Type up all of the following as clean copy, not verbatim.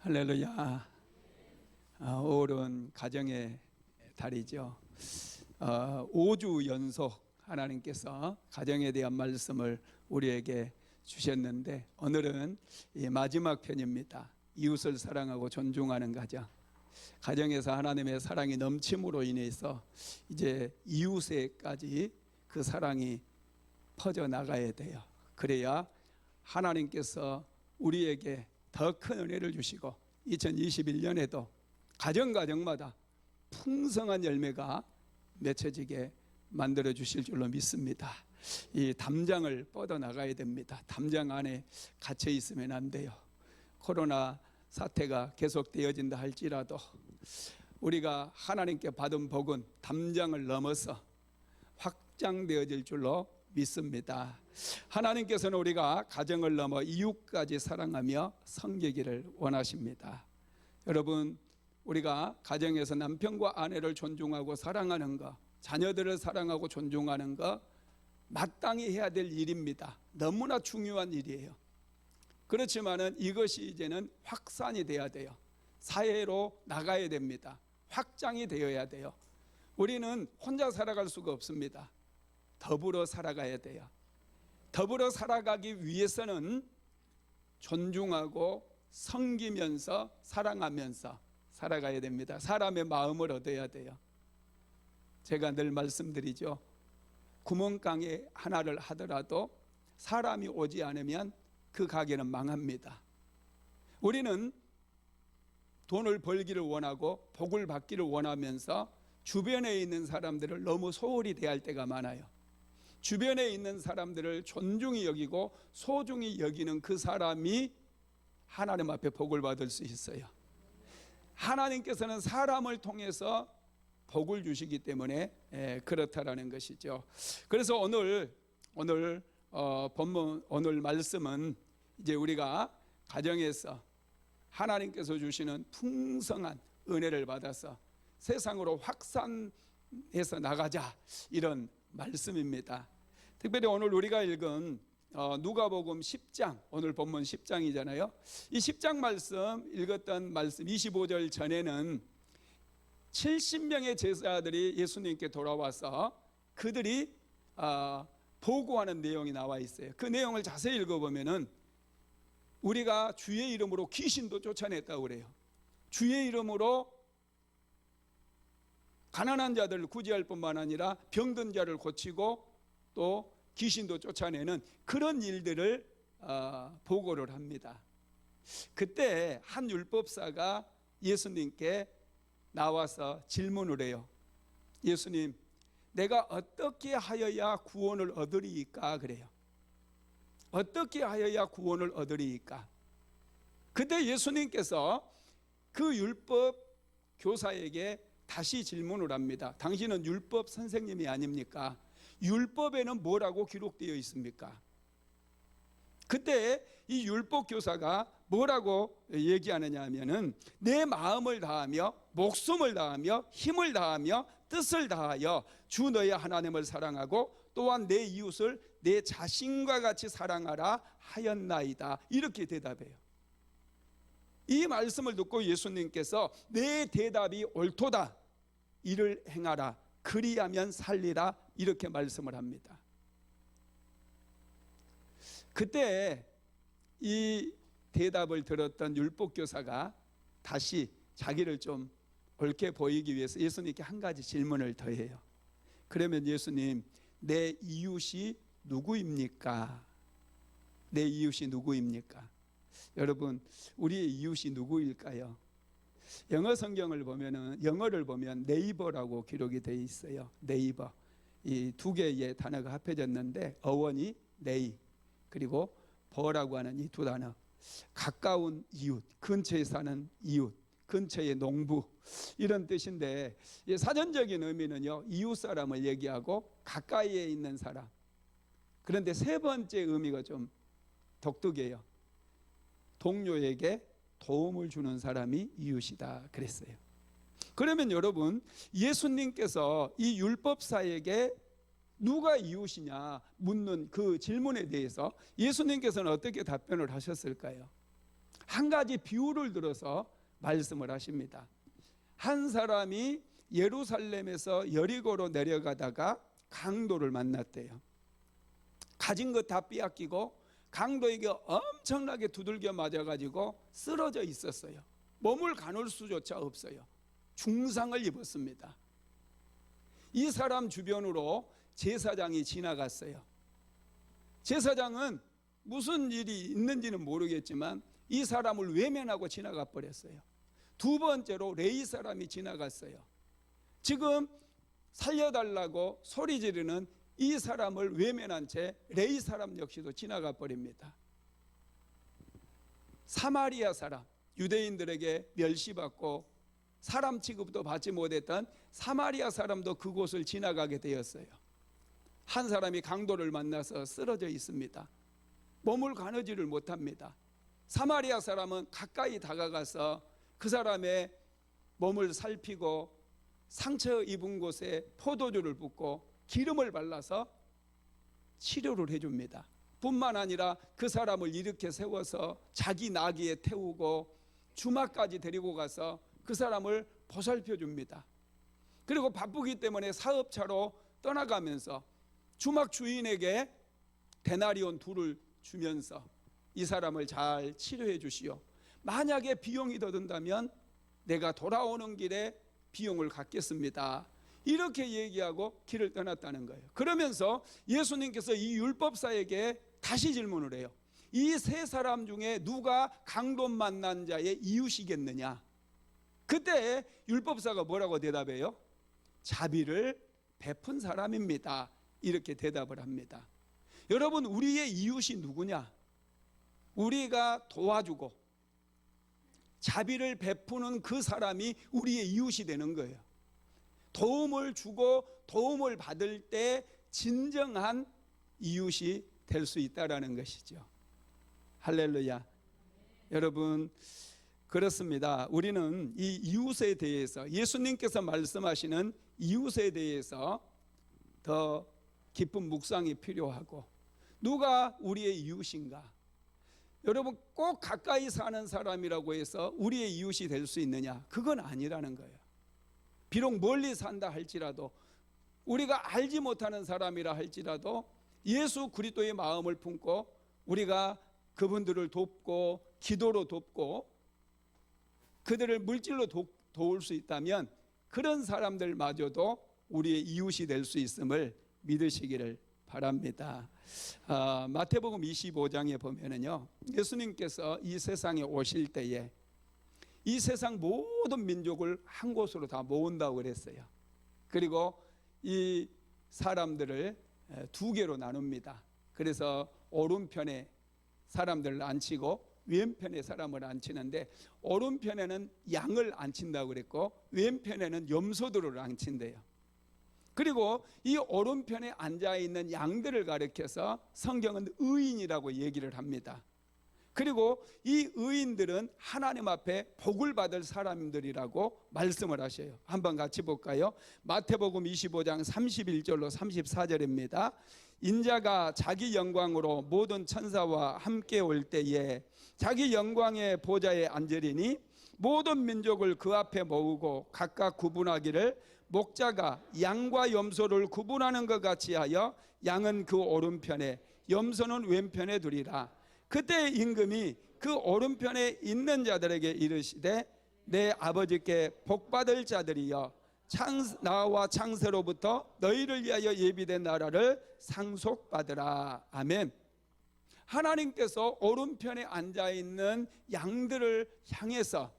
할렐루야. 5월은 가정의 달이죠. 5주 연속 하나님께서 가정에 대한 말씀을 우리에게 주셨는데, 오늘은 마지막 편입니다. 이웃을 사랑하고 존중하는 가정. 가정에서 하나님의 사랑이 넘침으로 인해서 이제 이웃에까지 그 사랑이 퍼져나가야 돼요. 그래야 하나님께서 우리에게 더 큰 은혜를 주시고 2021년에도 가정마다 풍성한 열매가 맺혀지게 만들어 주실 줄로 믿습니다. 이 담장을 뻗어나가야 됩니다. 담장 안에 갇혀 있으면 안 돼요. 코로나 사태가 계속되어진다 할지라도 우리가 하나님께 받은 복은 담장을 넘어서 확장되어질 줄로 믿습니다. 하나님께서는 우리가 가정을 넘어 이웃까지 사랑하며 섬기기를 원하십니다. 여러분, 우리가 가정에서 남편과 아내를 존중하고 사랑하는 것, 자녀들을 사랑하고 존중하는 것 마땅히 해야 될 일입니다. 너무나 중요한 일이에요. 그렇지만은 이것이 이제는 확산이 돼야 돼요. 사회로 나가야 됩니다. 확장이 되어야 돼요. 우리는 혼자 살아갈 수가 없습니다. 더불어 살아가야 돼요. 더불어 살아가기 위해서는 존중하고 섬기면서 사랑하면서 살아가야 됩니다. 사람의 마음을 얻어야 돼요. 제가 늘 말씀드리죠. 구멍가게 하나를 하더라도 사람이 오지 않으면 그 가게는 망합니다. 우리는 돈을 벌기를 원하고 복을 받기를 원하면서 주변에 있는 사람들을 너무 소홀히 대할 때가 많아요. 주변에 있는 사람들을 존중히 여기고 소중히 여기는 그 사람이 하나님 앞에 복을 받을 수 있어요. 하나님께서는 사람을 통해서 복을 주시기 때문에 그렇다라는 것이죠. 그래서 오늘 본문 오늘 말씀은 이제 우리가 가정에서 하나님께서 주시는 풍성한 은혜를 받아서 세상으로 확산해서 나가자, 이런 말씀입니다. 특별히 오늘 우리가 읽은 누가복음 10장, 오늘 본문 10장이잖아요. 이 10장 말씀 읽었던 말씀 25절 전에는 70명의 제자들이 예수님께 돌아와서 그들이 보고하는 내용이 나와 있어요. 그 내용을 자세히 읽어보면은 우리가 주의 이름으로 귀신도 쫓아냈다고 그래요. 주의 이름으로 가난한 자들을 구제할 뿐만 아니라 병든 자를 고치고 또 귀신도 쫓아내는 그런 일들을 보고를 합니다. 그때 한 율법사가 예수님께 나와서 질문을 해요. 예수님, 내가 어떻게 하여야 구원을 얻으리이까? 그래요. 어떻게 하여야 구원을 얻으리이까? 그때 예수님께서 그 율법 교사에게 다시 질문을 합니다. 당신은 율법 선생님이 아닙니까? 율법에는 뭐라고 기록되어 있습니까? 그때 이 율법 교사가 뭐라고 얘기하느냐 하면은 내 마음을 다하며 목숨을 다하며 힘을 다하며 뜻을 다하여 주 너의 하나님을 사랑하고 또한 내 이웃을 내 자신과 같이 사랑하라 하였나이다, 이렇게 대답해요. 이 말씀을 듣고 예수님께서 내 대답이 옳도다, 이를 행하라, 그리하면 살리라, 이렇게 말씀을 합니다. 그때 이 대답을 들었던 율법교사가 다시 자기를 좀 옳게 보이기 위해서 예수님께 한 가지 질문을 더해요. 그러면 예수님, 내 이웃이 누구입니까? 내 이웃이 누구입니까? 여러분, 우리의 이웃이 누구일까요? 영어 성경을 보면은, 영어를 보면 네이버라고 기록이 되어 있어요. 네이버. 이 두 개의 단어가 합해졌는데 어원이 네이 그리고 버라고 하는 이 두 단어. 가까운 이웃, 근처에 사는 이웃, 근처의 농부, 이런 뜻인데 사전적인 의미는요, 이웃 사람을 얘기하고 가까이에 있는 사람. 그런데 세 번째 의미가 좀 독특해요. 동료에게 도움을 주는 사람이 이웃이다 그랬어요. 그러면 여러분, 예수님께서 이 율법사에게 누가 이웃이냐 묻는 그 질문에 대해서 예수님께서는 어떻게 답변을 하셨을까요? 한 가지 비유를 들어서 말씀을 하십니다. 한 사람이 예루살렘에서 여리고로 내려가다가 강도를 만났대요. 가진 것 다 빼앗기고 강도에게 엄청나게 두들겨 맞아가지고 쓰러져 있었어요. 몸을 가눌 수조차 없어요. 중상을 입었습니다. 이 사람 주변으로 제사장이 지나갔어요. 제사장은 무슨 일이 있는지는 모르겠지만 이 사람을 외면하고 지나가 버렸어요. 두 번째로 레위 사람이 지나갔어요. 지금 살려달라고 소리 지르는 이 사람을 외면한 채 레위 사람 역시도 지나가 버립니다. 사마리아 사람, 유대인들에게 멸시받고 사람 취급도 받지 못했던 사마리아 사람도 그곳을 지나가게 되었어요. 한 사람이 강도를 만나서 쓰러져 있습니다. 몸을 가누지를 못합니다. 사마리아 사람은 가까이 다가가서 그 사람의 몸을 살피고 상처 입은 곳에 포도주를 붓고 기름을 발라서 치료를 해줍니다. 뿐만 아니라 그 사람을 일으켜 세워서 자기 나귀에 태우고 주막까지 데리고 가서 그 사람을 보살펴 줍니다. 그리고 바쁘기 때문에 사업차로 떠나가면서 주막 주인에게 데나리온 2를 주면서 이 사람을 잘 치료해 주시오. 만약에 비용이 더 든다면 내가 돌아오는 길에 비용을 갚겠습니다. 이렇게 얘기하고 길을 떠났다는 거예요. 그러면서 예수님께서 이 율법사에게 다시 질문을 해요. 이 세 사람 중에 누가 강도 만난 자의 이웃이겠느냐? 그때 율법사가 뭐라고 대답해요? 자비를 베푼 사람입니다. 이렇게 대답을 합니다. 여러분, 우리의 이웃이 누구냐? 우리가 도와주고 자비를 베푸는 그 사람이 우리의 이웃이 되는 거예요. 도움을 주고 도움을 받을 때 진정한 이웃이 될 수 있다라는 것이죠. 할렐루야. 여러분, 그렇습니다. 우리는 이 이웃에 대해서, 예수님께서 말씀하시는 이웃에 대해서 더 깊은 묵상이 필요하고, 누가 우리의 이웃인가? 여러분, 꼭 가까이 사는 사람이라고 해서 우리의 이웃이 될 수 있느냐? 그건 아니라는 거예요. 비록 멀리 산다 할지라도, 우리가 알지 못하는 사람이라 할지라도 예수 그리스도의 마음을 품고 우리가 그분들을 돕고 기도로 돕고 그들을 물질로 도울 수 있다면 그런 사람들마저도 우리의 이웃이 될 수 있음을 믿으시기를 바랍니다. 마태복음 25장에 보면은요, 예수님께서 이 세상에 오실 때에 이 세상 모든 민족을 한 곳으로 다 모은다고 그랬어요. 그리고 이 사람들을 2개로 나눕니다. 그래서 오른편에 사람들을 앉히고 왼편에 사람을 앉히는데, 오른편에는 양을 앉힌다고 그랬고 왼편에는 염소들을 앉힌대요. 그리고 이 오른편에 앉아있는 양들을 가리켜서 성경은 의인이라고 얘기를 합니다. 그리고 이 의인들은 하나님 앞에 복을 받을 사람들이라고 말씀을 하셔요. 한번 같이 볼까요? 마태복음 25장 31절로 34절입니다. 인자가 자기 영광으로 모든 천사와 함께 올 때에 자기 영광의 보좌에 앉으리니 모든 민족을 그 앞에 모으고 각각 구분하기를 목자가 양과 염소를 구분하는 것 같이 하여 양은 그 오른편에 염소는 왼편에 두리라. 그때 임금이 그 오른편에 있는 자들에게 이르시되 내 아버지께 복받을 자들이여 나와 창세로부터 너희를 위하여 예비된 나라를 상속받으라. 아멘. 하나님께서 오른편에 앉아있는 양들을 향해서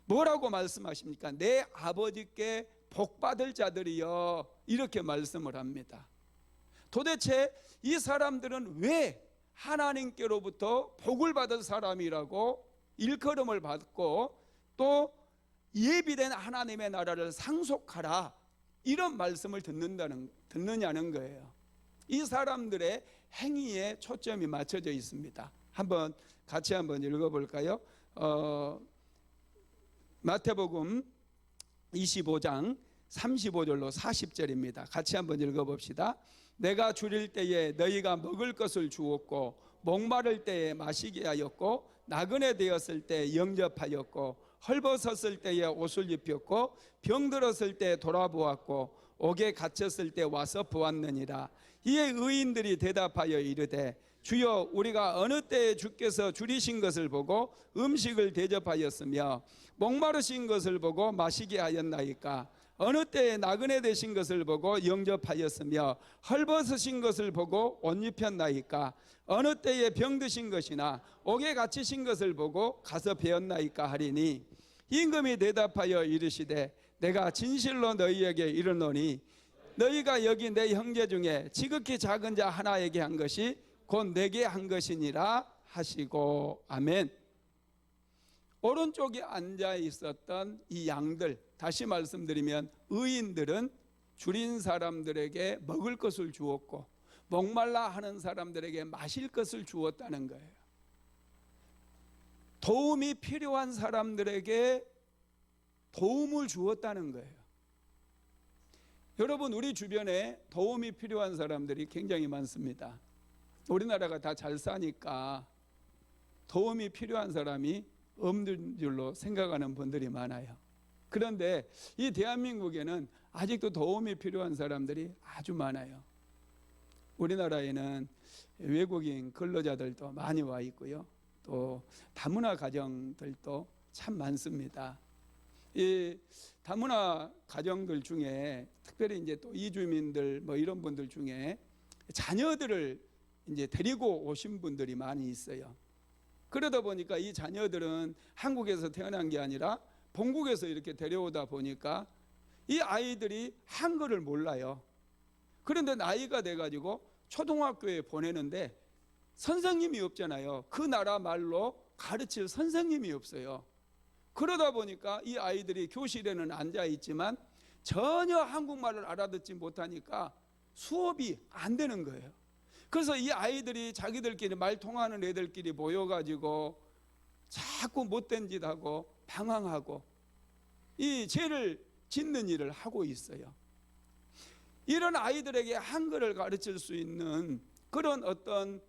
뭐라고 말씀하십니까? 내 아버지께 복받을 자들이여, 이렇게 말씀을 합니다. 도대체 이 사람들은 왜 하나님께로부터 복을 받은 사람이라고 일컬음을 받고 또 예비된 하나님의 나라를 상속하라, 이런 말씀을 듣느냐는 거예요. 이 사람들의 행위에 초점이 맞춰져 있습니다. 같이 한번 읽어볼까요? 마태복음 25장 35절로 40절입니다. 같이 한번 읽어봅시다. 내가 줄일 때에 너희가 먹을 것을 주었고 목마를 때에 마시게 하였고 나그네 되었을 때 영접하였고 헐벗었을 때에 옷을 입혔고 병들었을 때 돌아보았고 옥에 갇혔을 때 와서 보았느니라. 이에 의인들이 대답하여 이르되 주여 우리가 어느 때에 주께서 줄이신 것을 보고 음식을 대접하였으며 목마르신 것을 보고 마시게 하였나이까? 어느 때에 나그네 되신 것을 보고 영접하였으며 헐벗으신 것을 보고 옷 입혔나이까? 어느 때에 병드신 것이나 옥에 갇히신 것을 보고 가서 배웠나이까 하리니 임금이 대답하여 이르시되 내가 진실로 너희에게 이르노니 너희가 여기 내 형제 중에 지극히 작은 자 하나에게 한 것이 곧 내게 한 것이니라 하시고. 아멘. 오른쪽에 앉아 있었던 이 양들, 다시 말씀드리면 의인들은 줄인 사람들에게 먹을 것을 주었고 목말라 하는 사람들에게 마실 것을 주었다는 거예요. 도움이 필요한 사람들에게 도움을 주었다는 거예요. 여러분, 우리 주변에 도움이 필요한 사람들이 굉장히 많습니다. 우리나라가 다 잘 사니까 도움이 필요한 사람이 없는 줄로 생각하는 분들이 많아요. 그런데 이 대한민국에는 아직도 도움이 필요한 사람들이 아주 많아요. 우리나라에는 외국인 근로자들도 많이 와 있고요. 또 다문화 가정들도 참 많습니다. 이 다문화 가정들 중에 특별히 이제 또 이주민들 뭐 이런 분들 중에 자녀들을 이제 데리고 오신 분들이 많이 있어요. 그러다 보니까 이 자녀들은 한국에서 태어난 게 아니라 본국에서 이렇게 데려오다 보니까 이 아이들이 한글을 몰라요. 그런데 나이가 돼가지고 초등학교에 보내는데 선생님이 없잖아요. 그 나라 말로 가르칠 선생님이 없어요. 그러다 보니까 이 아이들이 교실에는 앉아 있지만 전혀 한국말을 알아듣지 못하니까 수업이 안 되는 거예요. 그래서 이 아이들이 자기들끼리 말 통하는 애들끼리 모여가지고 자꾸 못된 짓 하고 방황하고 이 죄를 짓는 일을 하고 있어요. 이런 아이들에게 한글을 가르칠 수 있는 그런 어떤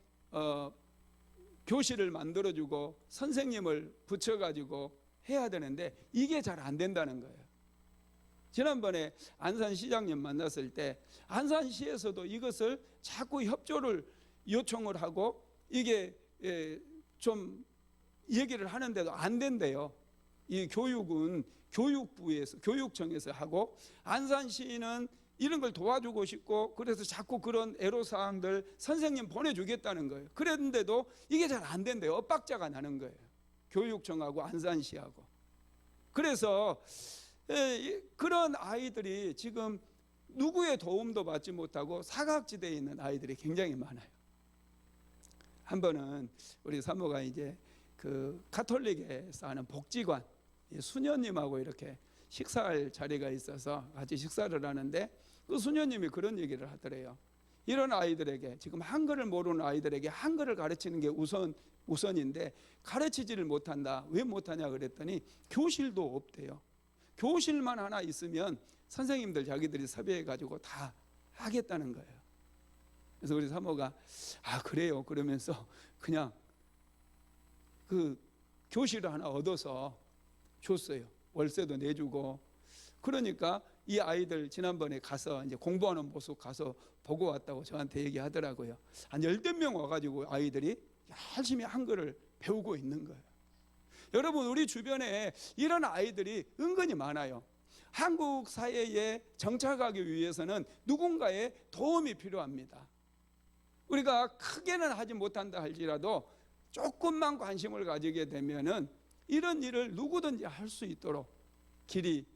교실을 만들어주고 선생님을 붙여가지고 해야 되는데 이게 잘 안 된다는 거예요. 지난번에 안산시장님 만났을 때 안산시에서도 이것을 자꾸 협조를 요청을 하고 이게 좀 얘기를 하는데도 안 된대요. 이 교육은 교육부에서 교육청에서 하고 안산시는 이런 걸 도와주고 싶고 그래서 자꾸 그런 애로사항들 선생님 보내주겠다는 거예요. 그랬는데도 이게 잘 안 된대요. 엇박자가 나는 거예요. 교육청하고 안산시하고. 그래서 그런 아이들이 지금 누구의 도움도 받지 못하고 사각지대에 있는 아이들이 굉장히 많아요. 한 번은 우리 사모가 이제 그 가톨릭에서 하는 복지관 수녀님하고 이렇게 식사할 자리가 있어서 같이 식사를 하는데 그 수녀님이 그런 얘기를 하더래요. 이런 아이들에게 지금 한글을 모르는 아이들에게 한글을 가르치는 게 우선인데 가르치지를 못한다. 왜 못하냐 그랬더니 교실도 없대요. 교실만 하나 있으면 선생님들 자기들이 섭외해가지고 다 하겠다는 거예요. 그래서 우리 사모가 그래요 그러면서 그냥 그 교실을 하나 얻어서 줬어요. 월세도 내주고. 그러니까 이 아이들 지난번에 가서 이제 공부하는 모습 가서 보고 왔다고 저한테 얘기하더라고요. 한 10명 와가지고 아이들이 열심히 한글을 배우고 있는 거예요. 여러분, 우리 주변에 이런 아이들이 은근히 많아요. 한국 사회에 정착하기 위해서는 누군가의 도움이 필요합니다. 우리가 크게는 하지 못한다 할지라도 조금만 관심을 가지게 되면은 이런 일을 누구든지 할 수 있도록 길이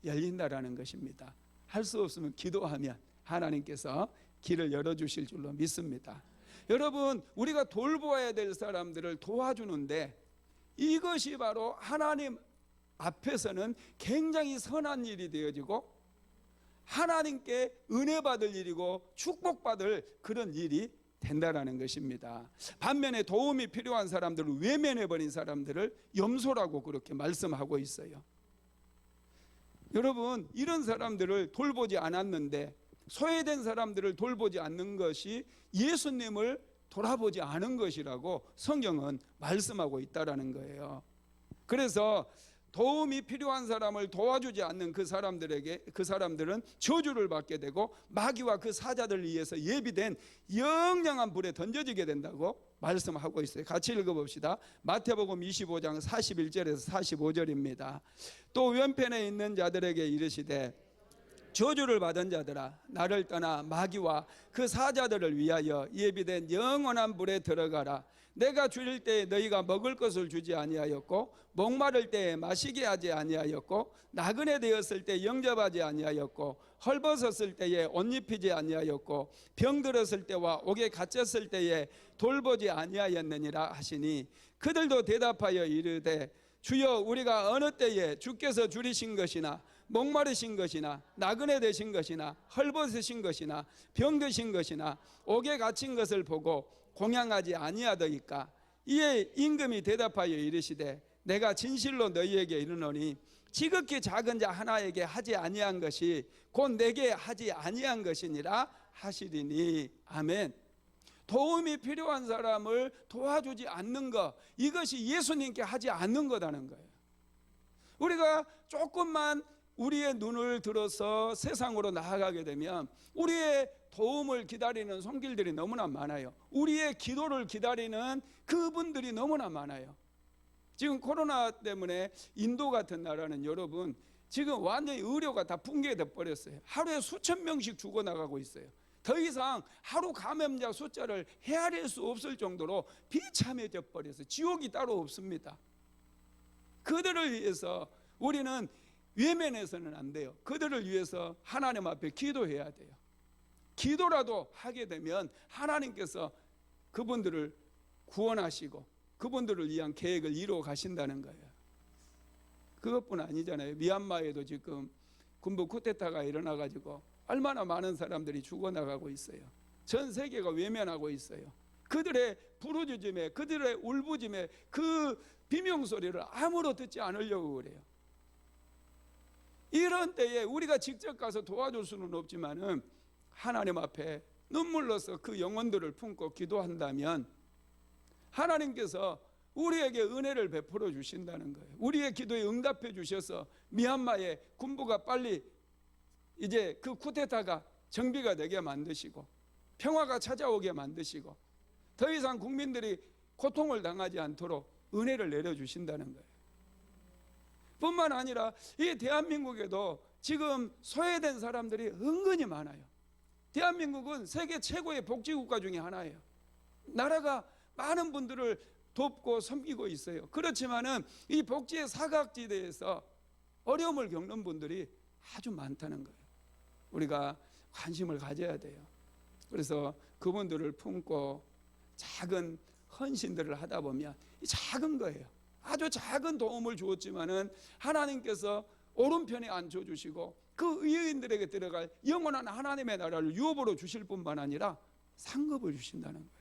열린다라는 것입니다. 할 수 없으면 기도하면 하나님께서 길을 열어주실 줄로 믿습니다. 여러분, 우리가 돌보아야 될 사람들을 도와주는데 이것이 바로 하나님 앞에서는 굉장히 선한 일이 되어지고 하나님께 은혜 받을 일이고 축복받을 그런 일이 된다라는 것입니다. 반면에 도움이 필요한 사람들을 외면해버린 사람들을 염소라고 그렇게 말씀하고 있어요. 여러분, 이런 사람들을 돌보지 않았는데 소외된 사람들을 돌보지 않는 것이 예수님을 돌아보지 않은 것이라고 성경은 말씀하고 있다라는 거예요. 그래서 도움이 필요한 사람을 도와주지 않는 그 사람들은 저주를 받게 되고 마귀와 그 사자들을 위해서 예비된 영영한 불에 던져지게 된다고 말씀하고 있어요. 같이 읽어봅시다. 마태복음 25장 41절에서 45절입니다. 또 왼편에 있는 자들에게 이르시되 저주를 받은 자들아, 나를 떠나 마귀와 그 사자들을 위하여 예비된 영원한 불에 들어가라. 내가 줄일 때에 너희가 먹을 것을 주지 아니하였고, 목마를 때에 마시게 하지 아니하였고, 나그네 되었을 때 영접하지 아니하였고, 헐벗었을 때에 옷 입히지 아니하였고, 병들었을 때와 옥에 갇혔을 때에 돌보지 아니하였느니라 하시니, 그들도 대답하여 이르되 주여, 우리가 어느 때에 주께서 줄이신 것이나 목마르신 것이나 나그네 되신 것이나 헐벗으신 것이나 병드신 것이나 옥에 갇힌 것을 보고 공양하지 아니하더이까. 이에 임금이 대답하여 이르시되 내가 진실로 너희에게 이르노니 지극히 작은 자 하나에게 하지 아니한 것이 곧 내게 하지 아니한 것이니라 하시리니. 아멘. 도움이 필요한 사람을 도와주지 않는 것, 이것이 예수님께 하지 않는 거라는 거예요. 우리가 조금만 우리의 눈을 들어서 세상으로 나아가게 되면 우리의 도움을 기다리는 손길들이 너무나 많아요. 우리의 기도를 기다리는 그분들이 너무나 많아요. 지금 코로나 때문에 인도 같은 나라는 여러분 지금 완전히 의료가 다 붕괴돼 버렸어요. 하루에 수천 명씩 죽어나가고 있어요. 더 이상 하루 감염자 숫자를 헤아릴 수 없을 정도로 비참해져 버려서 지옥이 따로 없습니다. 그들을 위해서 우리는 외면해서는 안 돼요. 그들을 위해서 하나님 앞에 기도해야 돼요. 기도라도 하게 되면 하나님께서 그분들을 구원하시고 그분들을 위한 계획을 이루어 가신다는 거예요. 그것뿐 아니잖아요. 미얀마에도 지금 군부 쿠데타가 일어나가지고 얼마나 많은 사람들이 죽어나가고 있어요. 전 세계가 외면하고 있어요. 그들의 부르짖음에, 그들의 울부짖음에 그 비명소리를 아무로 듣지 않으려고 그래요. 이런 때에 우리가 직접 가서 도와줄 수는 없지만은 하나님 앞에 눈물로서 그 영혼들을 품고 기도한다면 하나님께서 우리에게 은혜를 베풀어 주신다는 거예요. 우리의 기도에 응답해 주셔서 미얀마의 군부가 빨리 이제 그 쿠데타가 정비가 되게 만드시고 평화가 찾아오게 만드시고 더 이상 국민들이 고통을 당하지 않도록 은혜를 내려주신다는 거예요. 뿐만 아니라 이 대한민국에도 지금 소외된 사람들이 은근히 많아요. 대한민국은 세계 최고의 복지국가 중에 하나예요. 나라가 많은 분들을 돕고 섬기고 있어요. 그렇지만은 이 복지의 사각지대에서 어려움을 겪는 분들이 아주 많다는 거예요. 우리가 관심을 가져야 돼요. 그래서 그분들을 품고 작은 헌신들을 하다 보면 작은 거예요. 아주 작은 도움을 주었지만은 하나님께서 오른편에 앉혀주시고 그 의인들에게 들어갈 영원한 하나님의 나라를 유업으로 주실 뿐만 아니라 상급을 주신다는 거예요.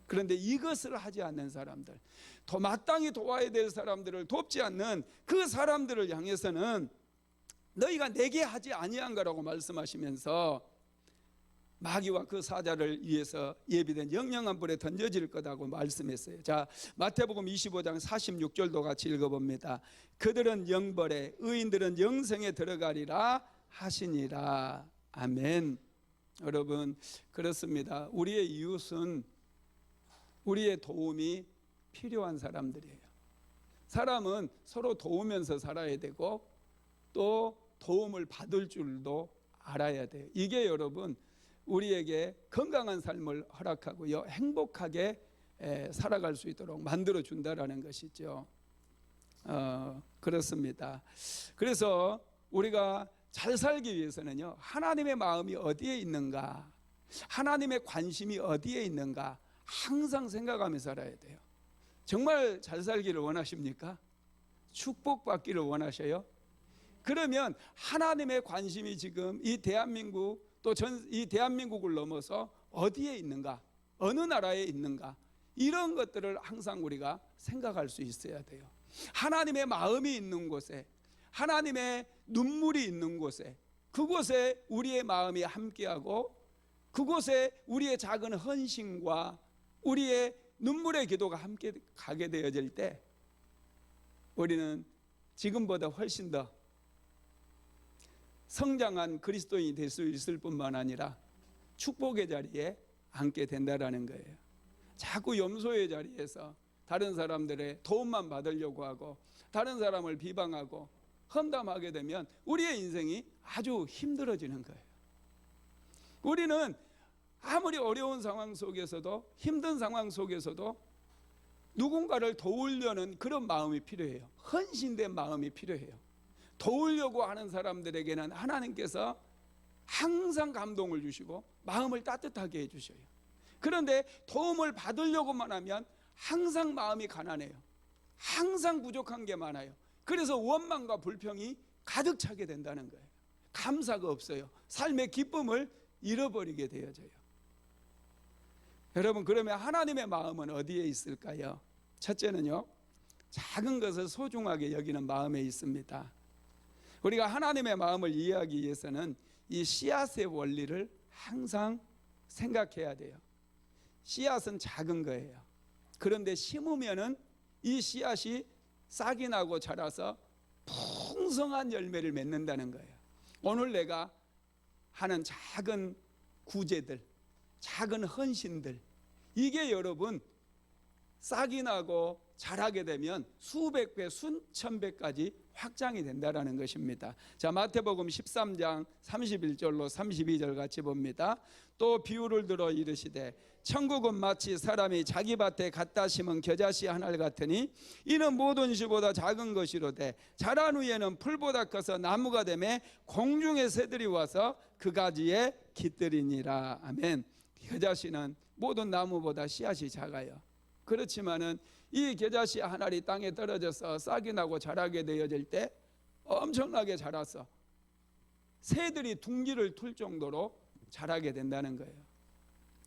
그런데 이것을 하지 않는 사람들, 더 마땅히 도와야 될 사람들을 돕지 않는 그 사람들을 향해서는 너희가 내게 하지 아니한 거라고 말씀하시면서 마귀와 그 사자를 위해서 예비된 영영한 불에 던져질 거다고 말씀했어요. 자, 마태복음 25장 46절도 같이 읽어봅니다. 그들은 영벌에 의인들은 영생에 들어가리라 하시니라. 아멘. 여러분, 그렇습니다. 우리의 이웃은 우리의 도움이 필요한 사람들이에요. 사람은 서로 도우면서 살아야 되고 또 도움을 받을 줄도 알아야 돼요. 이게 여러분 우리에게 건강한 삶을 허락하고요, 행복하게 살아갈 수 있도록 만들어 준다라는 것이죠. 그렇습니다. 그래서 우리가 잘 살기 위해서는요, 하나님의 마음이 어디에 있는가, 하나님의 관심이 어디에 있는가 항상 생각하며 살아야 돼요. 정말 잘 살기를 원하십니까? 축복받기를 원하셔요? 그러면 하나님의 관심이 지금 이 대한민국 또 이 대한민국을 넘어서 어디에 있는가, 어느 나라에 있는가, 이런 것들을 항상 우리가 생각할 수 있어야 돼요. 하나님의 마음이 있는 곳에, 하나님의 눈물이 있는 곳에, 그곳에 우리의 마음이 함께하고 그곳에 우리의 작은 헌신과 우리의 눈물의 기도가 함께 가게 되어질 때 우리는 지금보다 훨씬 더 성장한 그리스도인이 될 수 있을 뿐만 아니라 축복의 자리에 앉게 된다라는 거예요. 자꾸 염소의 자리에서 다른 사람들의 도움만 받으려고 하고 다른 사람을 비방하고 험담하게 되면 우리의 인생이 아주 힘들어지는 거예요. 우리는 아무리 어려운 상황 속에서도 힘든 상황 속에서도 누군가를 도우려는 그런 마음이 필요해요. 헌신된 마음이 필요해요. 도우려고 하는 사람들에게는 하나님께서 항상 감동을 주시고 마음을 따뜻하게 해주셔요. 그런데 도움을 받으려고만 하면 항상 마음이 가난해요. 항상 부족한 게 많아요. 그래서 원망과 불평이 가득 차게 된다는 거예요. 감사가 없어요. 삶의 기쁨을 잃어버리게 되어져요. 여러분, 그러면 하나님의 마음은 어디에 있을까요? 첫째는요, 작은 것을 소중하게 여기는 마음에 있습니다. 우리가 하나님의 마음을 이해하기 위해서는 이 씨앗의 원리를 항상 생각해야 돼요. 씨앗은 작은 거예요. 그런데 심으면은 이 씨앗이 싹이 나고 자라서 풍성한 열매를 맺는다는 거예요. 오늘 내가 하는 작은 구제들, 작은 헌신들, 이게 여러분 싹이 나고 자라게 되면 수백 배, 수천 배까지 확장이 된다라는 것입니다. 자, 마태복음 13장 31절로 32절 같이 봅니다. 또 비유를 들어 이르시되 천국은 마치 사람이 자기 밭에 갖다 심은 겨자씨 한 알 같으니 이는 모든 씨보다 작은 것이로되 자란 후에는 풀보다 커서 나무가 되매 공중의 새들이 와서 그 가지에 깃들이니라. 아멘. 겨자씨는 모든 나무보다 씨앗이 작아요. 그렇지만은 이 겨자씨 한 알이 땅에 떨어져서 싹이 나고 자라게 되어질 때 엄청나게 자라서 새들이 둥지를 틀 정도로 자라게 된다는 거예요.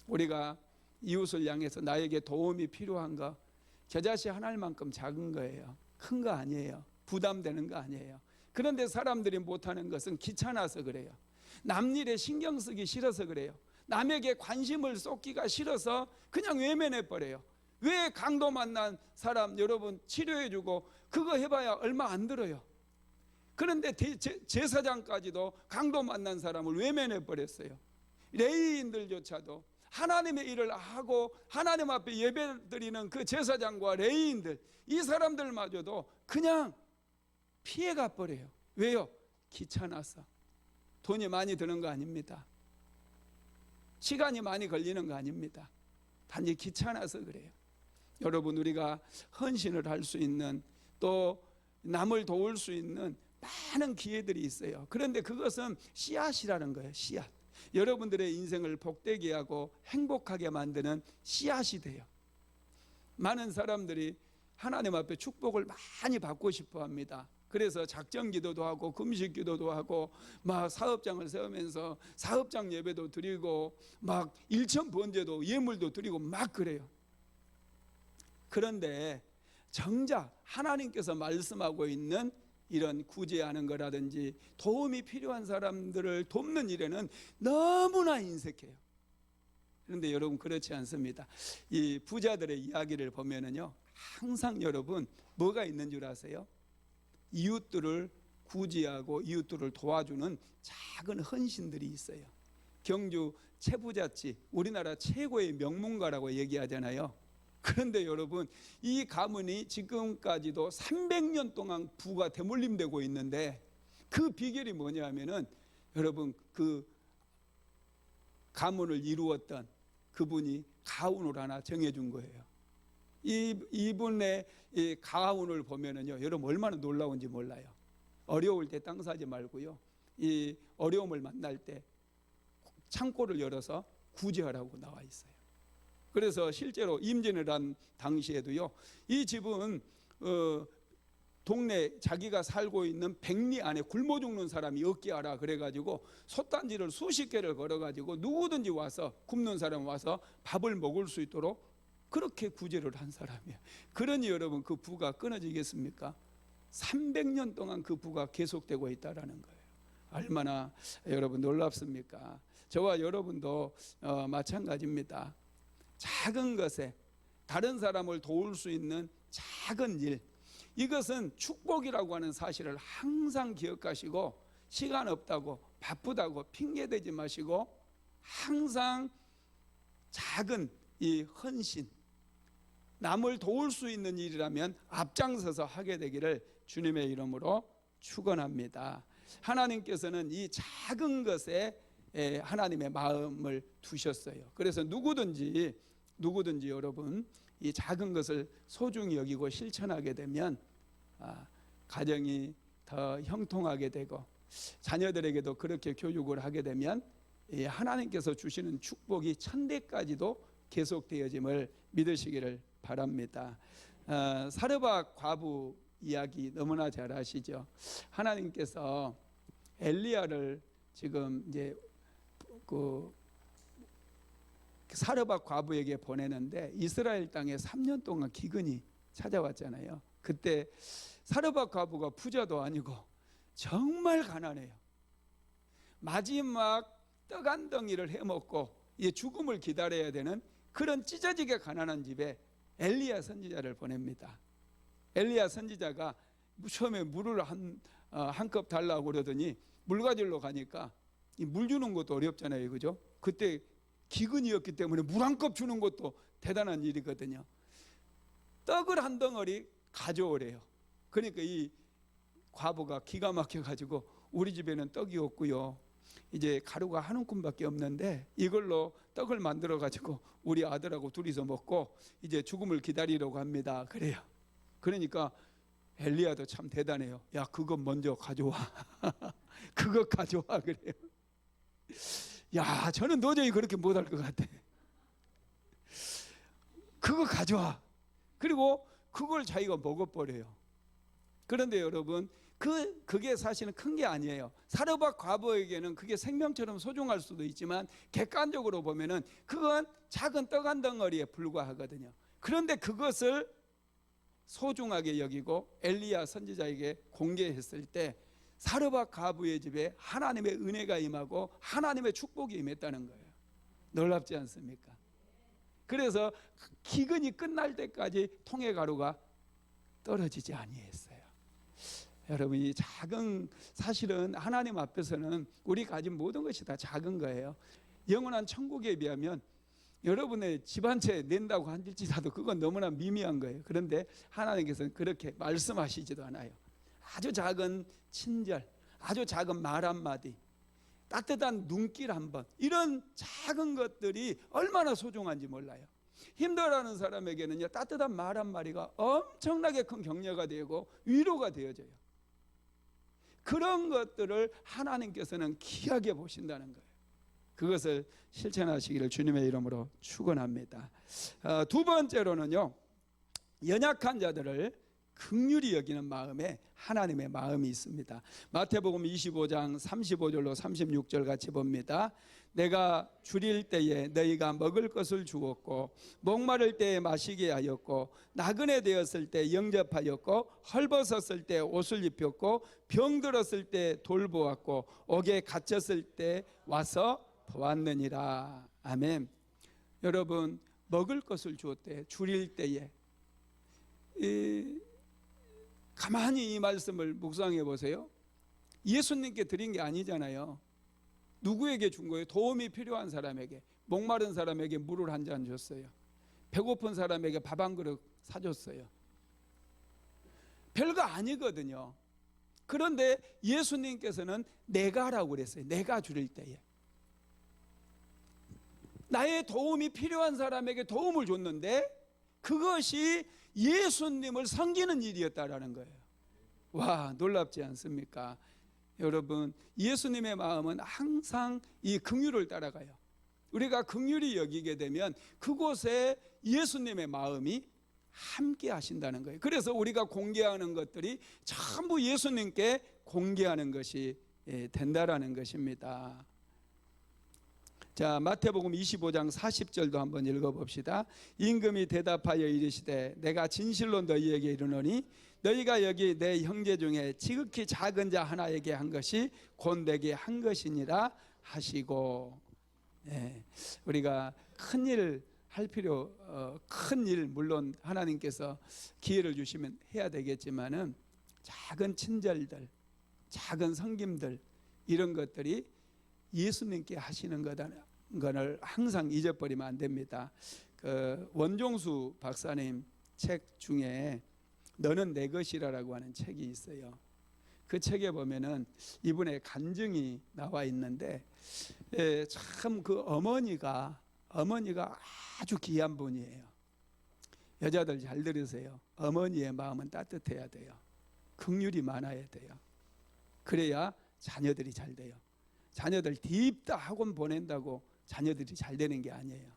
우리가 이웃을 향해서 나에게 도움이 필요한 거, 겨자씨 한 알만큼 작은 거예요. 큰 거 아니에요. 부담되는 거 아니에요. 그런데 사람들이 못하는 것은 귀찮아서 그래요. 남 일에 신경 쓰기 싫어서 그래요. 남에게 관심을 쏟기가 싫어서 그냥 외면해 버려요. 왜 강도 만난 사람 여러분 치료해주고 그거 해봐야 얼마 안 들어요. 그런데 제사장까지도 강도 만난 사람을 외면해 버렸어요. 레위인들조차도 하나님의 일을 하고 하나님 앞에 예배드리는 그 제사장과 레위인들, 이 사람들마저도 그냥 피해가 버려요. 왜요? 귀찮아서. 돈이 많이 드는 거 아닙니다. 시간이 많이 걸리는 거 아닙니다. 단지 귀찮아서 그래요. 여러분, 우리가 헌신을 할 수 있는, 또 남을 도울 수 있는 많은 기회들이 있어요. 그런데 그것은 씨앗이라는 거예요. 씨앗. 여러분들의 인생을 복되게 하고 행복하게 만드는 씨앗이 돼요. 많은 사람들이 하나님 앞에 축복을 많이 받고 싶어 합니다. 그래서 작정 기도도 하고 금식 기도도 하고 막 사업장을 세우면서 사업장 예배도 드리고 막 일천 번제도 예물도 드리고 막 그래요. 그런데 정작 하나님께서 말씀하고 있는 이런 구제하는 거라든지 도움이 필요한 사람들을 돕는 일에는 너무나 인색해요. 그런데 여러분, 그렇지 않습니다. 이 부자들의 이야기를 보면은요, 항상 여러분 뭐가 있는 줄 아세요? 이웃들을 구제하고 이웃들을 도와주는 작은 헌신들이 있어요. 경주 최부잣집, 우리나라 최고의 명문가라고 얘기하잖아요. 그런데 여러분, 이 가문이 지금까지도 300년 동안 부가 대물림되고 있는데 그 비결이 뭐냐면은 여러분, 그 가문을 이루었던 그분이 가훈을 하나 정해준 거예요. 이분의 이 가훈을 보면은요, 여러분 얼마나 놀라운지 몰라요. 어려울 때 땅 사지 말고요, 이 어려움을 만날 때 창고를 열어서 구제하라고 나와 있어요. 그래서 실제로 임진을 한 당시에도요, 이 집은 동네 자기가 살고 있는 백리 안에 굶어 죽는 사람이 없게 하라 그래가지고 솥단지를 수십 개를 걸어가지고 누구든지 와서 굶는 사람 와서 밥을 먹을 수 있도록 그렇게 구제를 한 사람이에요. 그러니 여러분, 그 부가 끊어지겠습니까? 300년 동안 그 부가 계속되고 있다라는 거예요. 얼마나 여러분 놀랍습니까? 저와 여러분도 마찬가지입니다. 작은 것에 다른 사람을 도울 수 있는 작은 일, 이것은 축복이라고 하는 사실을 항상 기억하시고, 시간 없다고 바쁘다고 핑계대지 마시고 항상 작은 이 헌신, 남을 도울 수 있는 일이라면 앞장서서 하게 되기를 주님의 이름으로 축원합니다. 하나님께서는 이 작은 것에 하나님의 마음을 두셨어요. 그래서 누구든지 여러분 이 작은 것을 소중히 여기고 실천하게 되면 가정이 더 형통하게 되고, 자녀들에게도 그렇게 교육을 하게 되면 하나님께서 주시는 축복이 천대까지도 계속되어짐을 믿으시기를 바랍니다. 사르밧 과부 이야기 너무나 잘 아시죠? 하나님께서 엘리야를 지금 이제 그 사르밧 과부에게 보내는데 이스라엘 땅에 3년 동안 기근이 찾아왔잖아요. 그때 사르밧 과부가 부자도 아니고 정말 가난해요. 마지막 떡 한 덩이를 해먹고 죽음을 기다려야 되는 그런 찢어지게 가난한 집에 엘리야 선지자를 보냅니다. 엘리야 선지자가 처음에 물을 한 컵 달라고 그러더니 물 가지러 가니까 물 주는 것도 어렵잖아요, 그죠? 그때 기근이었기 때문에 물 한 컵 주는 것도 대단한 일이거든요. 떡을 한 덩어리 가져오래요. 그러니까 이 과부가 기가 막혀 가지고 우리 집에는 떡이 없고요, 이제 가루가 한 움큼밖에 없는데 이걸로 떡을 만들어 가지고 우리 아들하고 둘이서 먹고 이제 죽음을 기다리려고 합니다. 그래요. 그러니까 엘리야도 참 대단해요. 야, 그거 먼저 가져와. 그거 가져와 그래요. 야, 저는 도저히 그렇게 못할 것 같아. 그거 가져와. 그리고 그걸 자기가 먹어버려요. 그런데 여러분, 그게 사실은 큰 게 아니에요. 사르밧 과부에게는 그게 생명처럼 소중할 수도 있지만 객관적으로 보면은 그건 작은 떡 한 덩어리에 불과하거든요. 그런데 그것을 소중하게 여기고 엘리야 선지자에게 공개했을 때 사르밧 과부의 집에 하나님의 은혜가 임하고 하나님의 축복이 임했다는 거예요. 놀랍지 않습니까? 그래서 기근이 끝날 때까지 통의 가루가 떨어지지 아니했어요. 여러분, 이 작은, 사실은 하나님 앞에서는 우리 가진 모든 것이 다 작은 거예요. 영원한 천국에 비하면 여러분의 집 한 채 낸다고 한질지라도 그건 너무나 미미한 거예요. 그런데 하나님께서는 그렇게 말씀하시지도 않아요. 아주 작은 친절, 아주 작은 말 한마디, 따뜻한 눈길 한번, 이런 작은 것들이 얼마나 소중한지 몰라요. 힘들어하는 사람에게는요, 따뜻한 말 한마디가 엄청나게 큰 격려가 되고 위로가 되어져요. 그런 것들을 하나님께서는 귀하게 보신다는 거예요. 그것을 실천하시기를 주님의 이름으로 축원합니다. 두 번째로는요, 연약한 자들을 긍휼히 여기는 마음에 하나님의 마음이 있습니다. 마태복음 25장 35절로 36절 같이 봅니다. 내가 줄일 때에 너희가 먹을 것을 주었고, 목마를 때에 마시게 하였고, 나그네 되었을 때 영접하였고, 헐벗었을 때 옷을 입혔고, 병들었을 때 돌보았고, 옥에 갇혔을 때 와서 보았느니라. 아멘. 여러분, 먹을 것을 주었대, 줄일 때에. 가만히 이 말씀을 묵상해 보세요. 예수님께 드린 게 아니잖아요. 누구에게 준 거예요? 도움이 필요한 사람에게, 목마른 사람에게 물을 한 잔 줬어요. 배고픈 사람에게 밥 한 그릇 사줬어요. 별거 아니거든요. 그런데 예수님께서는 내가 하라고 그랬어요. 내가 줄일 때에 나의 도움이 필요한 사람에게 도움을 줬는데 그것이 예수님을 섬기는 일이었다라는 거예요. 와, 놀랍지 않습니까? 여러분, 예수님의 마음은 항상 이 긍휼을 따라가요. 우리가 긍휼히 여기게 되면 그곳에 예수님의 마음이 함께 하신다는 거예요. 그래서 우리가 공개하는 것들이 전부 예수님께 공개하는 것이 된다라는 것입니다. 자, 마태복음 25장 40절도 한번 읽어봅시다. 임금이 대답하여 이르시되 내가 진실로 너희에게 이르노니 너희가 여기 내 형제 중에 지극히 작은 자 하나에게 한 것이 곧 내게 한 것이니라 하시고. 우리가 큰일 할 필요 큰 일 물론 하나님께서 기회를 주시면 해야 되겠지만은 작은 친절들, 작은 섬김들 이런 것들이 예수님께 하시는 거다는 것을 항상 잊어버리면 안 됩니다. 그 원종수 박사님 책 중에 너는 내 것이라라고 하는 책이 있어요. 그 책에 보면은 이분의 간증이 나와 있는데 참 그 어머니가 아주 귀한 분이에요. 여자들 잘 들으세요. 어머니의 마음은 따뜻해야 돼요. 긍휼이 많아야 돼요. 그래야 자녀들이 잘 돼요. 자녀들 딥다 학원 보낸다고 자녀들이 잘 되는 게 아니에요.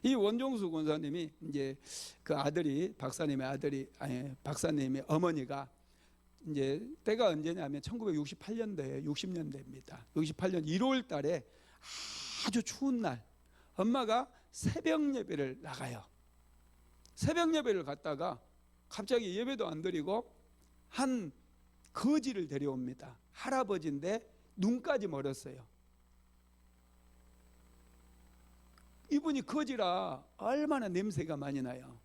이 원종수 권사님이 이제 그 아들이 박사님의 어머니가 이제 때가 언제냐면 1968년도에 60년대입니다. 68년 1월 달에 아주 추운 날 엄마가 새벽 예배를 나가요. 새벽 예배를 갔다가 갑자기 예배도 안 드리고 한 거지를 데려옵니다. 할아버지인데 눈까지 멀었어요. 이분이 거지라 얼마나 냄새가 많이 나요.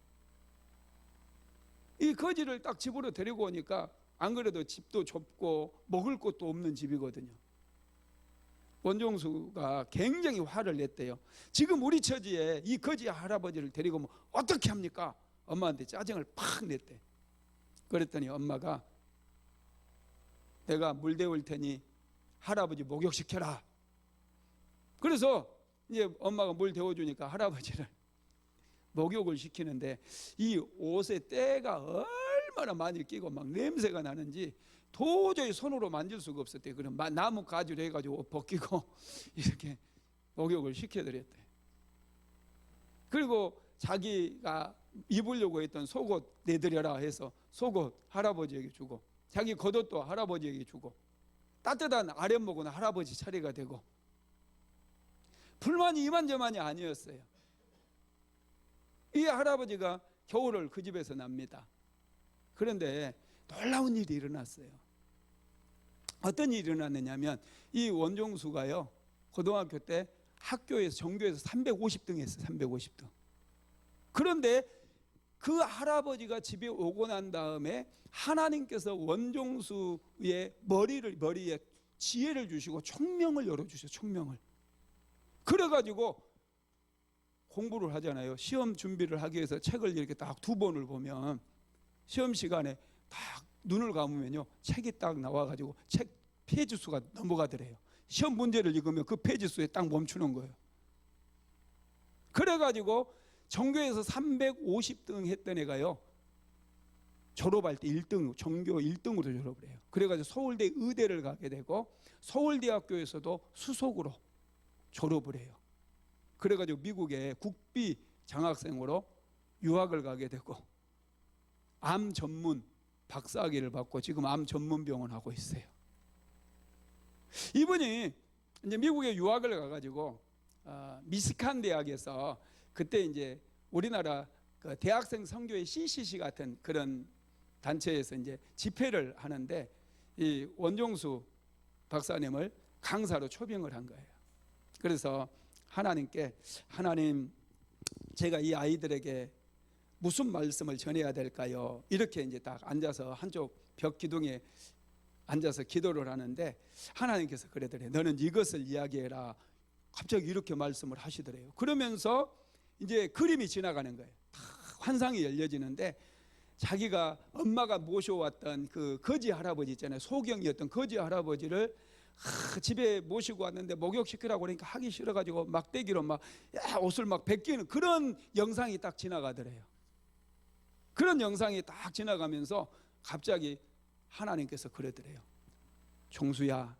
이 거지를 딱 집으로 데리고 오니까 안 그래도 집도 좁고 먹을 것도 없는 집이거든요. 원종수가 굉장히 화를 냈대요. 지금 우리 처지에 이 거지 할아버지를 데리고 오면 어떻게 합니까? 엄마한테 짜증을 팍 냈대. 그랬더니 엄마가 내가 물 데울 테니 할아버지 목욕시켜라. 그래서 이제 엄마가 물 데워주니까 할아버지를 목욕을 시키는데 이 옷에 때가 얼마나 많이 끼고 막 냄새가 나는지 도저히 손으로 만질 수가 없었대. 그럼 나무 가지로 해가지고 옷 벗기고 이렇게 목욕을 시켜드렸대. 그리고 자기가 입으려고 했던 속옷 내드려라 해서 속옷 할아버지에게 주고 자기 겉옷도 할아버지에게 주고 따뜻한 아랫목은 할아버지 차례가 되고 불만이 이만저만이 아니었어요. 이 할아버지가 겨울을 그 집에서 납니다. 그런데 놀라운 일이 일어났어요. 어떤 일이 일어났느냐면 이 원종수가요 고등학교 때 학교에서 전교에서 350등 했어요. 350등. 그런데 그 할아버지가 집에 오고 난 다음에 하나님께서 원종수의 머리에 지혜를 주시고 총명을 열어주셔. 총명을. 그래가지고 공부를 하잖아요. 시험 준비를 하기 위해서 책을 이렇게 딱 2번을 보면 시험 시간에 딱 눈을 감으면요 책이 딱 나와가지고 책 페이지 수가 넘어가더래요. 시험 문제를 읽으면 그 페이지 수에 딱 멈추는 거예요. 그래가지고 전교에서 350등 했던 애가요 졸업할 때 1등, 전교 1등으로 졸업을 해요. 그래가지고 서울대 의대를 가게 되고 서울대학교에서도 수석으로 졸업을 해요. 그래가지고 미국에 국비 장학생으로 유학을 가게 되고 암 전문 박사학위를 받고 지금 암 전문 병원 하고 있어요. 이분이 이제 미국에 유학을 가가지고 미시간 대학에서 그때 이제 우리나라 그 대학생 선교회 CCC 같은 그런 단체에서 이제 집회를 하는데 이 원종수 박사님을 강사로 초빙을 한 거예요. 그래서 하나님께 하나님 제가 이 아이들에게 무슨 말씀을 전해야 될까요? 이렇게 이제 딱 앉아서 한쪽 벽 기둥에 앉아서 기도를 하는데 하나님께서 그러더래요. 너는 이것을 이야기해라. 갑자기 이렇게 말씀을 하시더래요. 그러면서 이제 그림이 지나가는 거예요. 환상이 열려지는데 자기가 엄마가 모셔왔던 그 거지 할아버지 있잖아요. 소경이었던 거지 할아버지를 집에 모시고 왔는데 목욕시키라고 그러니까 하기 싫어가지고 막대기로 막 옷을 막 벗기는 그런 영상이 딱 지나가더래요. 그런 영상이 딱 지나가면서 갑자기 하나님께서 그러더래요. 종수야,